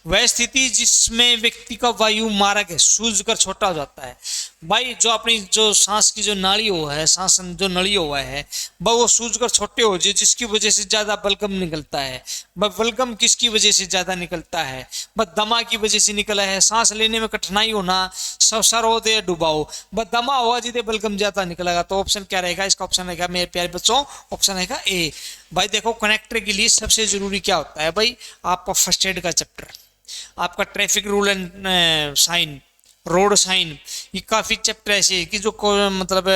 वह स्थिति जिसमें व्यक्ति का वायु मार्ग है सूझकर छोटा हो जाता है। भाई जो अपनी जो सांस की जो नाड़ी हो है, सांस जो नली हुआ है वो सूझकर छोटे हो जाए, जिसकी वजह से ज्यादा बलगम निकलता है। बलगम किसकी वजह से ज्यादा निकलता है, बस दमा की वजह से निकला है। सांस लेने में कठिनाई होना, सर हो दे डुबाओ, बस दमा हुआ जिसे बलगम ज्यादा निकलेगा। तो ऑप्शन क्या रहेगा, इसका ऑप्शन रहेगा मेरे प्यारे बच्चों, ऑप्शन रहेगा ए। भाई देखो कनेक्टर के लिए सबसे जरूरी क्या होता है भाई, आपका फर्स्ट एड का चैप्टर, आपका traffic rule and sign, road sign, ये काफी चैप्टर ऐसे है कि जो मतलब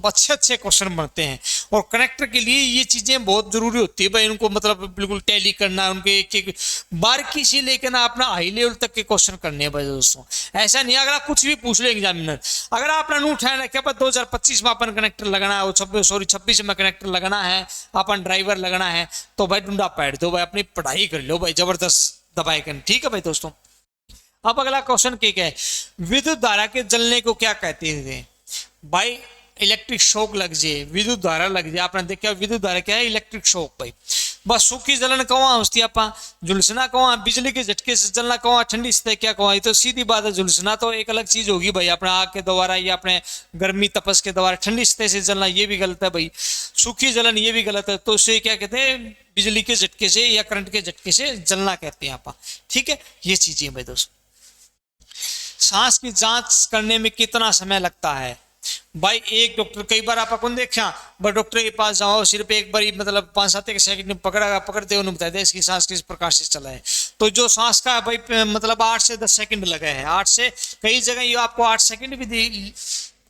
अच्छे क्वेश्चन बनते हैं। और कनेक्टर के लिए ये चीजें बहुत जरूरी होती है भाई, इनको मतलब बिल्कुल टैली करना, उनके एक एक बारीकी से लेकर ना अपना हाई लेवल तक के क्वेश्चन करने हैं भाई दोस्तों। ऐसा नहीं अगर आप कुछ भी पूछ ले एग्जामिनर, अगर आपने नोट उठाया क्या 2025 में अपन कनेक्टर लगाना है, 26 में कनेक्टर लगाना है, अपन ड्राइवर लगाना है, तो भाई डूडा पैड दो भाई, अपनी पढ़ाई कर लो भाई जबरदस्त दबाए कर, ठीक है भाई दोस्तों। अब अगला क्वेश्चन क्या है, विद्युत धारा के जलने को क्या कहते हैं भाई, इलेक्ट्रिक शॉक लग जाए, विद्युत धारा लग जाए। आपने देखा विद्युत धारा क्या है, इलेक्ट्रिक शॉक भाई। बस सूखी जलन कहाँ होती है, आपा झुलसना कहाँ, बिजली के झटके से जलना कहाँ, ठंडी सतह क्या कहाँ, तो सीधी बात है। झुलसना तो एक अलग चीज होगी भाई, अपने आग के द्वारा या अपने गर्मी तपस के द्वारा, ठंडी सतह से जलना ये भी गलत है भाई, सूखी जलन ये भी गलत है। तो उसे क्या कहते हैं, बिजली के झटके से या करंट के झटके से जलना कहते हैं आपा, ठीक है। ये चीजें भाई दोस्तों। सांस की जांच करने में कितना समय लगता है, भाई एक डॉक्टर, कई बार आप अपन देखा बस डॉक्टर के पास जाओ, सिर्फ एक बार मतलब 5-7 सेकंड पकड़ते उन्होंने बताया इसकी सांस किस प्रकार से चला है। तो जो सांस का भाई मतलब 8 से 10 सेकंड लगे हैं, 8 से कई जगह ये आपको 8 सेकंड भी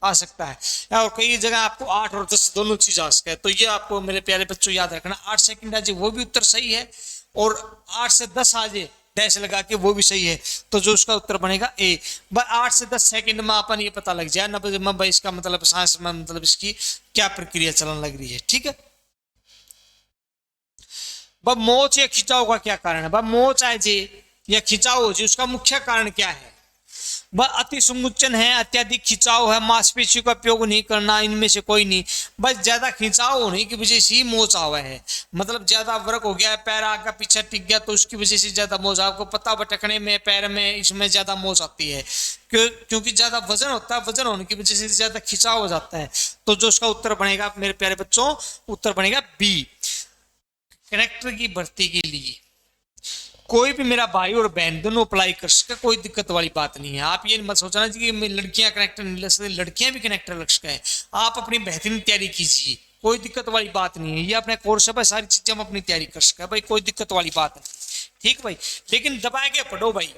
आ सकता है, और कई जगह आपको 8 और 10 दोनों चीज आ सकता है। तो ये आपको मेरे प्यारे बच्चों याद रखना, 8 सेकंड आ जाए वो भी उत्तर सही है, और 8 से 10 आ जाए डैश लगा के वो भी सही है। तो जो उसका उत्तर बनेगा ए। भाई 8 से 10 सेकंड में अपन ये पता लग जाए ना भाई इसका मतलब सांस में मतलब इसकी क्या प्रक्रिया चलन लग रही है। ठीक है, भाई मोच या खिंचाव का क्या कारण है? भाई मोच आए जी या खिंचाव हो जी, उसका मुख्य कारण क्या है? वह अति संकुचन है, अत्यधिक खिंचाव है, मांसपेशियों का उपयोग नहीं करना, इनमें से कोई नहीं। बस ज्यादा खिंचाव होने की वजह से ही मोच आवा है, मतलब ज्यादा वर्क हो गया है, पैर आगे पीछे टिक गया तो उसकी वजह से ज्यादा मोच। आपको पता भटकने में पैर में इसमें ज्यादा मोच आती है, क्योंकि ज्यादा वजन होता है, वजन होने की वजह से ज्यादा खिंचाव हो जाता है। तो जो उसका उत्तर बनेगा मेरे प्यारे बच्चों, उत्तर बनेगा बी। कनेक्टर की भर्ती के लिए कोई भी मेरा भाई और बहन दोनों अप्लाई कर सके, कोई दिक्कत वाली बात नहीं है। आप ये मत सोचना कि लड़कियां कनेक्टर नहीं लग सकती, लड़कियां भी कनेक्टर लग सके। आप अपनी बेहतरीन तैयारी कीजिए, कोई दिक्कत वाली बात नहीं है। ये अपने कोर्स है भाई, सारी चीजें हम अपनी तैयारी कर सके भाई, कोई दिक्कत वाली बात नहीं। ठीक भाई, लेकिन दबा के पढ़ो भाई,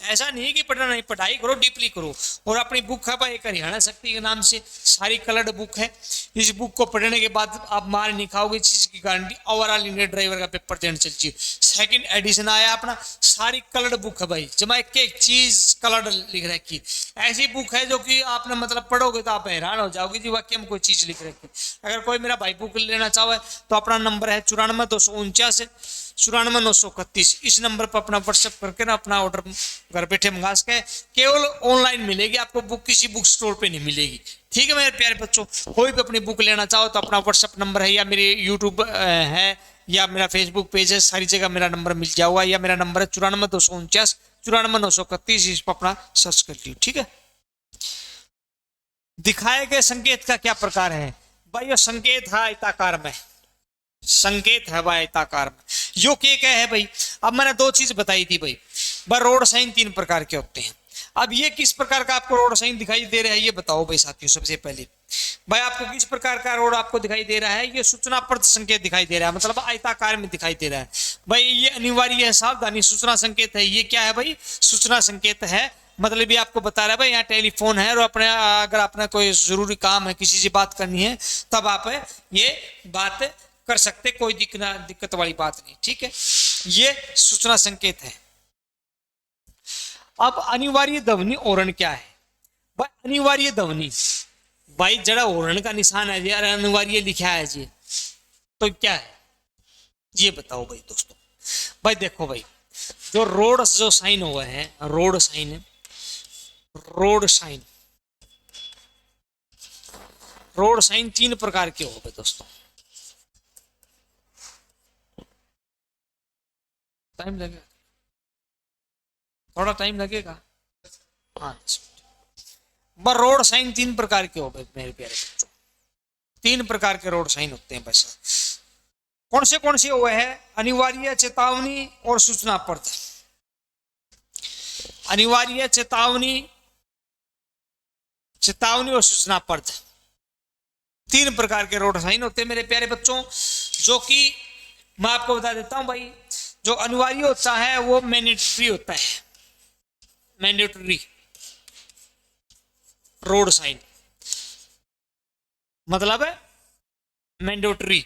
ऐसा नहीं है कि पढ़ना नहीं, पढ़ाई करो, डीपली करो। और अपनी बुक है भाई एक हरियाणा शक्ति के नाम से, सारी कलर्ड बुक है। इस बुक को पढ़ने के बाद आप मार नहीं खाओगे, चीज की गारंटी। ओवरऑल इंडियन ड्राइवर का पेपर देने चलिए, सेकंड एडिशन आया अपना, सारी कलर्ड बुक है भाई, जमा एक चीज कलर्ड लिख रखी। ऐसी बुक है जो कि आपने मतलब पढ़ोगे तो आप हैरान हो जाओगे जी वाकई में कोई चीज लिख रखी। अगर कोई मेरा भाई बुक लेना चाहे तो अपना नंबर है 94-249 94-931। इस नंबर पर अपना व्हाट्सएप करके ना अपना ऑर्डर घर बैठे मंगा सके। केवल ऑनलाइन मिलेगी आपको बुक, किसी बुक स्टोर पे नहीं मिलेगी। ठीक है मेरे प्यारे बच्चों, कोई भी अपनी बुक लेना चाहो तो अपना व्हाट्सएप नंबर है, या मेरे यूट्यूब है, या मेरा फेसबुक पेज है, सारी जगह मेरा नंबर मिल जाएगा। या मेरा नंबर है 94-249 94-931, इस पर अपना सर्च कर लियो। ठीक है, दिखाए गए संकेत का क्या प्रकार है? भाई ये संकेत है आयताकार में, संकेत है भाई आयताकार में। यो क्या है भाई? अब मैंने दो चीज बताई थी भाई, रोड साइन 3 प्रकार के होते हैं। अब ये किस प्रकार का आपको रोड साइन दिखाई दे रहा है ये बताओ भाई साथियों। सबसे पहले भाई आपको किस प्रकार का रोड आपको दिखाई दे रहा है? ये सूचनाप्रद संकेत दिखाई दे रहा है, मतलब आयताकार में दिखाई दे रहा है भाई। ये अनिवार्य है, सावधानी, सूचना संकेत है। ये क्या है भाई? सूचना संकेत है। मतलब ये आपको बता रहा है भाई यहाँ टेलीफोन है, और अपने अगर अपना कोई जरूरी काम है, किसी से बात करनी है, तब आप ये बात कर सकते, कोई दिक्कत वाली बात नहीं। ठीक है, ये सूचना संकेत है। अब अनिवार्य ध्वनि ओरण क्या है? भाई अनिवार्य ध्वनि, भाई जरा ओरण का निशान है यार, अनिवार्य लिखा है जी, तो क्या है ये बताओ भाई दोस्तों। भाई देखो भाई, जो रोड जो साइन हुआ है, road sign, road sign, road sign 3 प्रकार के हो गए दोस्तों। टाइम लगेगा, थोड़ा टाइम लगेगा, हाँ 10 मिनट। रोड साइन 3 प्रकार के हो गए मेरे प्यारे बच्चों, 3 प्रकार के रोड साइन होते हैं बस। कौन से हुए हैं? अनिवार्य, चेतावनी और सूचनाप्रद। अनिवार्य, चेतावनी, चेतावनी और सूचनाप्रद, 3 प्रकार के रोड साइन होते हैं मेरे प्यारे बच्चों। जो कि मैं आपको बता देता हूं भाई, जो अनिवार्य होता है वो मैंडेटरी होता है, मैंडेटरी रोड साइन मतलब है मैंडेटरी।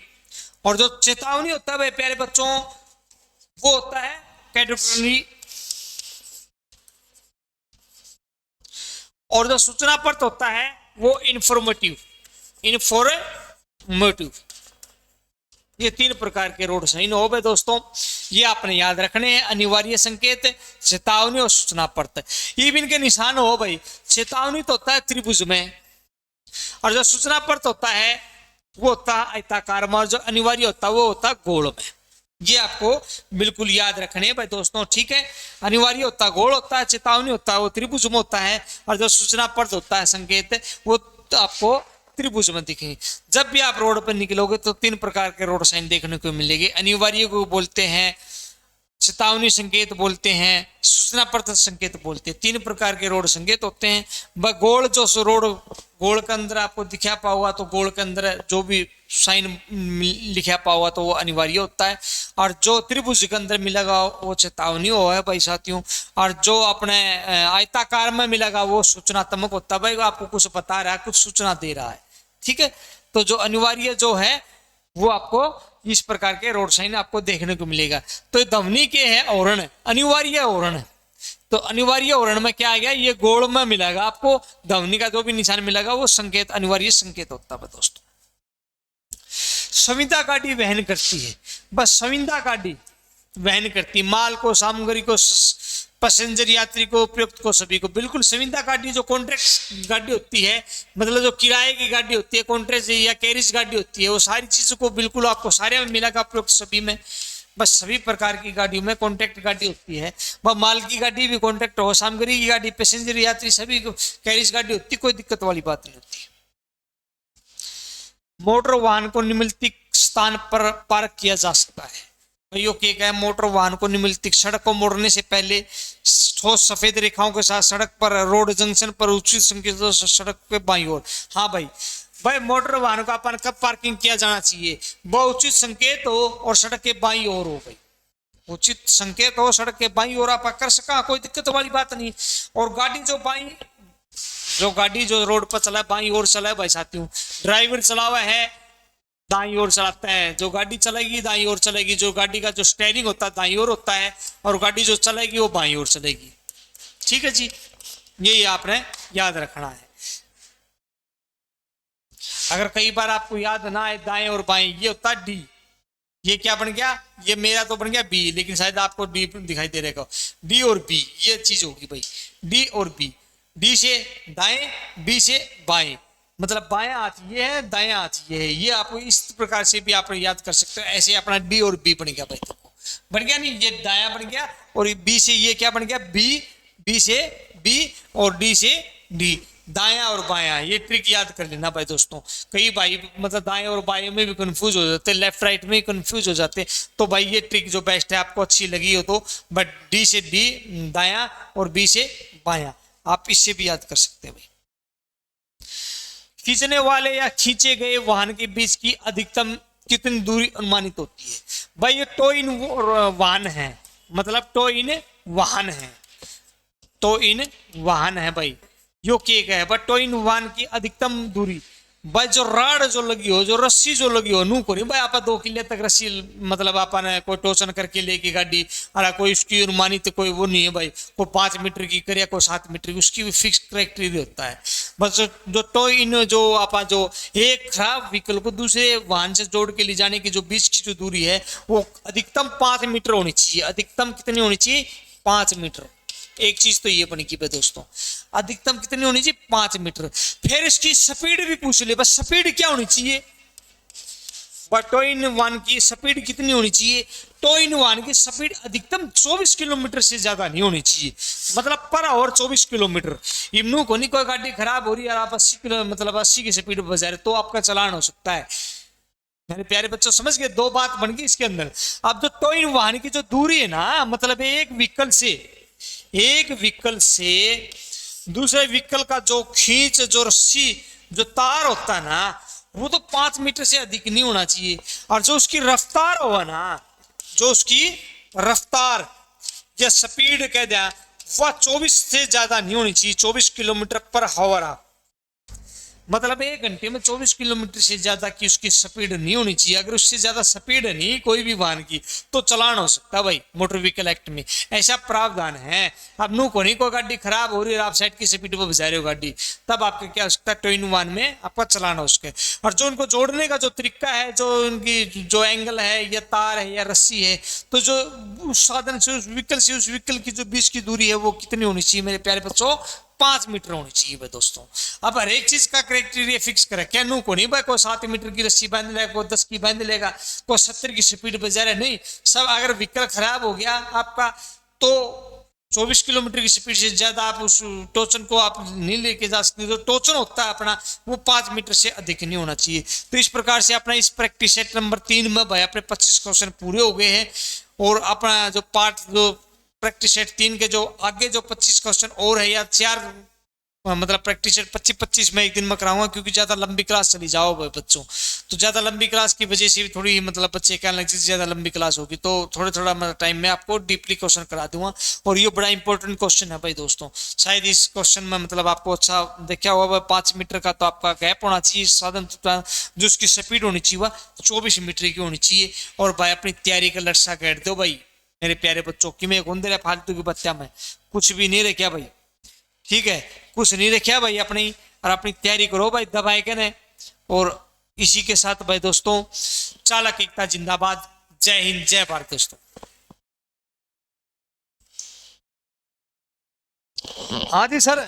और जो चेतावनी होता है भाई प्यारे बच्चों, वो होता है कैटेगरी। और जो सूचनाप्रद होता है वो इन्फॉर्मेटिव, इन्फॉर्मेटिव। ये 3 प्रकार के रोड साइन हो गए दोस्तों, ये आपने याद रखने हैं। अनिवार्य संकेत, चेतावनी और सूचनाप्रद। ये भी इनके निशान हो भाई, चेतावनी तो होता है त्रिभुज में, और जो सूचनाप्रद होता है वो होता है आयताकार में, और जो अनिवार्य होता है वो होता है गोल में। ये आपको बिल्कुल याद रखने हैं भाई दोस्तों। ठीक है, अनिवार्य होता है गोल होता है, चेतावनी होता है वो त्रिभुज में होता है, और जो सूचनाप्रद होता है संकेत वो तो आपको त्रिभुज में दिखेंगे। जब भी आप रोड पर निकलोगे तो 3 प्रकार के रोड साइन देखने को मिलेगी। अनिवार्य को बोलते हैं चेतावनी संकेत बोलते हैं, सूचना प्रदत्त संकेत बोलते हैं। 3 प्रकार के रोड संकेत होते हैं। वह गोल जो रोड गोल के अंदर आपको दिखा पाओगा तो गोल के अंदर जो भी साइन लिखा पाओगा तो वो अनिवार्य होता है, और जो त्रिभुज के अंदर मिलेगा वो चेतावनी हो है भाई साथियों, और जो अपने आयताकार में मिलेगा वो सूचनात्मक होता है। भाई आपको कुछ बता रहा है, कुछ सूचना दे रहा है, ठीक है। तो जो अनिवार्य जो है वो आपको इस प्रकार के रोड साइन आपको देखने को मिलेगा। तो ध्वनि के है औरण, अनिवार्य औरण। तो अनिवार्य औरण में क्या आ गया, ये गोल में मिलेगा आपको, ध्वनि का जो भी निशान मिलेगा वो संकेत अनिवार्य संकेत होता है दोस्तों। संविदा गाड़ी वहन करती है, बस संविदा गाड़ी वहन करती, माल को, सामग्री को, पैसेंजर यात्री को, उपयुक्त को, सभी को। बिल्कुल संविदा गाड़ी जो कॉन्ट्रैक्ट गाड़ी होती है, मतलब जो किराए की गाड़ी होती है, कॉन्ट्रैक्ट या कैरिज गाड़ी होती है, वो सारी चीजों को बिल्कुल आपको सारे में मिलेगा, उपयुक्त सभी में। बस सभी प्रकार की गाड़ियों में कॉन्ट्रैक्ट गाड़ी होती है। वह माल की गाड़ी भी कॉन्ट्रैक्ट हो, सामग्री की गाड़ी, पैसेंजर यात्री सभी कैरिज गाड़ी होती है, कोई दिक्कत वाली बात नहीं होती। मोटर वाहन को निम्नलिखित स्थान पर पार्क किया जा सकता है। भाइयों क्या है, मोटर वाहन को निम्नलिखित सड़क को मोड़ने से पहले ठोस सफेद रेखाओं के साथ सड़क पर, रोड जंक्शन पर उचित संकेतों से सड़क के बाईं ओर। हाँ भाई मोटर वाहन का अपन कब पार्किंग किया जाना चाहिए, वो उचित संकेत हो और सड़क के बाईं ओर हो। भाई उचित संकेत हो, सड़क के बाईं ओर आप कर सका, कोई दिक्कत वाली बात नहीं। और गाड़ी जो रोड पर चला है बाईं ओर चला है भाई साथियों। ड्राइवर चला हुआ है दाईं ओर चलाता है, जो गाड़ी चलेगी दाईं ओर चलेगी, जो गाड़ी का जो स्टीयरिंग होता है दाईं ओर होता है, और गाड़ी जो चलेगी वो बाईं ओर चलेगी। ठीक है जी, ये आपने याद रखना है। अगर कई बार आपको याद ना आए दाएं और बाएं, ये होता है डी। ये क्या बन गया, ये मेरा तो बन गया बी, लेकिन शायद आपको डी दिखाई दे रहेगा। डी और बी ये चीज होगी भाई, डी और बी। डी से दाएं, बी से बाएं, मतलब बायां हाथ ये है, दायां हाथ ये है। ये आपको इस प्रकार से भी आप याद कर सकते हो। ऐसे अपना डी और बी बन गया भाई, देखो बन गया नहीं, ये दायां बन गया, और बी से ये क्या बन गया बी, बी से बी और डी से डी, दायां और बायां। ये ट्रिक याद कर लेना भाई दोस्तों। कई भाई मतलब दाएं और बाएं में भी कंफ्यूज हो जाते, लेफ्ट राइट में कंफ्यूज हो जाते, तो भाई ये ट्रिक जो बेस्ट है, आपको अच्छी लगी हो तो, बट डी से डी दायां और बी से बायां, आप इससे भी याद कर सकते हैं भाई। खींचने वाले या खींचे गए वाहन के बीच की अधिकतम कितनी दूरी अनुमानित होती है। भाई ये टो इन वाहन है, मतलब टो इन वाहन है, टो इन वाहन है भाई, यो केक है। बट टो इन वाहन की अधिकतम दूरी, भाई जो राड जो लगी हो, जो रस्सी जो लगी हो, नू को नहीं भाई आप 2 किले तक रस्सी, मतलब अपन कोई टोचन करके लेके गाड़ी, अरे कोई उसकी अनुमानित कोई वो नहीं है भाई, कोई 5 मीटर की करे, कोई 7 मीटर की, उसकी भी फिक्स क्राइटेरिया होता है। बस जो टो इन जो आप जो एक खराब व्हीकल को दूसरे वाहन से जोड़ के ले जाने की जो बीच की जो दूरी है वो अधिकतम 5 मीटर होनी चाहिए। अधिकतम कितनी होनी चाहिए, 5 मीटर। एक चीज तो ये बनेगी भाई दोस्तों, अधिकतम कितनी होनी चाहिए, 5 मीटर। फिर इसकी स्पीड भी पूछ ले, बस स्पीड क्या होनी चाहिए, टो इन वन की स्पीड कितनी होनी चाहिए। टो इन वन की स्पीड अधिकतम 24 किलोमीटर से ज्यादा नहीं होनी चाहिए, मतलब पर आवर 24 किलोमीटर। इमनू को नहीं, कोई गाड़ी खराब हो रही है और आप 80 किलो मतलब 80 की स्पीड पर बजा रहे तो आपका चालान हो सकता है। मेरे प्यारे बच्चों समझ गए, 2 बात बन गई इसके अंदर। अब जो टो इन वाहन की जो दूरी है ना, मतलब एक व्हीकल से दूसरे व्हीकल का जो खींच, जो रस्सी, जो तार होता है ना, वो तो 5 मीटर से अधिक नहीं होना चाहिए। और जो उसकी रफ्तार होगा ना, जो उसकी रफ्तार या स्पीड कह दिया, वह 24 से ज्यादा नहीं होनी चाहिए, 24 किलोमीटर पर आवर। मतलब 1 घंटे में 24 किलोमीटर से ज्यादा की उसकी स्पीड नहीं होनी चाहिए। अगर उससे ज्यादा स्पीड नहीं कोई भी वाहन की तो चालान हो सकता है भाई, मोटर व्हीकल एक्ट में ऐसा प्रावधान है। अब नू को नहीं, कोई गाड़ी खराब हो रही है, आप साइड की स्पीड पर बजा रहे हो गाड़ी, तब आपका क्या हो सकता है, टो इन वन में आपका चालान हो सके। और जो उनको जोड़ने का जो तरीका है, जो उनकी जो एंगल है, या तार है या रस्सी है, तो जो उस साधन से, उस व्हीकल की जो बीच की दूरी है वो कितनी होनी चाहिए मेरे प्यारे बच्चों, 5 मीटर होनी चाहिए भाई दोस्तों। अब हर एक चीज का क्राइटेरिया फिक्स करें, क्या नू को नहीं भाई कोई 7 मीटर की रस्सी बांध लेगा, कोई 10 की बांध लेगा, कोई 70 की स्पीड बजा रहा है, नहीं। सब अगर व्हीकल खराब हो गया आपका तो 24 किलोमीटर की स्पीड से ज्यादा आप उस टोचन को आप नहीं लेके जा सकते। जो टोचन होता है अपना वो 5 मीटर से अधिक नहीं होना चाहिए। तो इस प्रकार से अपना इस प्रैक्टिस सेट नंबर 3 में भाई अपने 25 क्वेश्चन पूरे हो गए हैं। और अपना जो पार्ट जो प्रैक्टिस सेट 3 के जो आगे जो 25 क्वेश्चन और है या 4 मतलब प्रैक्टिस सेट 25-25 में एक दिन में कराऊंगा, क्योंकि ज्यादा लंबी क्लास चली जाओ बच्चों, तो ज्यादा लंबी क्लास की वजह से भी थोड़ी मतलब बच्चे कहने लगे ज्यादा लंबी क्लास होगी, तो थोड़ा थोड़ा मतलब टाइम में आपको डीपली क्वेश्चन करा दूंगा। और ये बड़ा इंपॉर्टेंट क्वेश्चन है भाई दोस्तों, शायद इस क्वेश्चन में मतलब आपको अच्छा देखा होगा, 5 मीटर का तो आपका गैप होना चाहिए, साधन जो उसकी स्पीड होनी चाहिए वह 24 मीटर की होनी चाहिए। और भाई अपनी तैयारी का लक्ष्य कैट दो भाई मेरे प्यारे बच्चों की, मैं कौन दे रहा फालतू की बच्चा में कुछ भी नहीं रखा भाई, ठीक है, कुछ नहीं रखा भाई अपनी, और अपनी तैयारी करो भाई दबाए के ने। और इसी के साथ भाई दोस्तों चालक एकता जिंदाबाद, जय हिंद जय भारत दोस्तों। हाँ जी सर।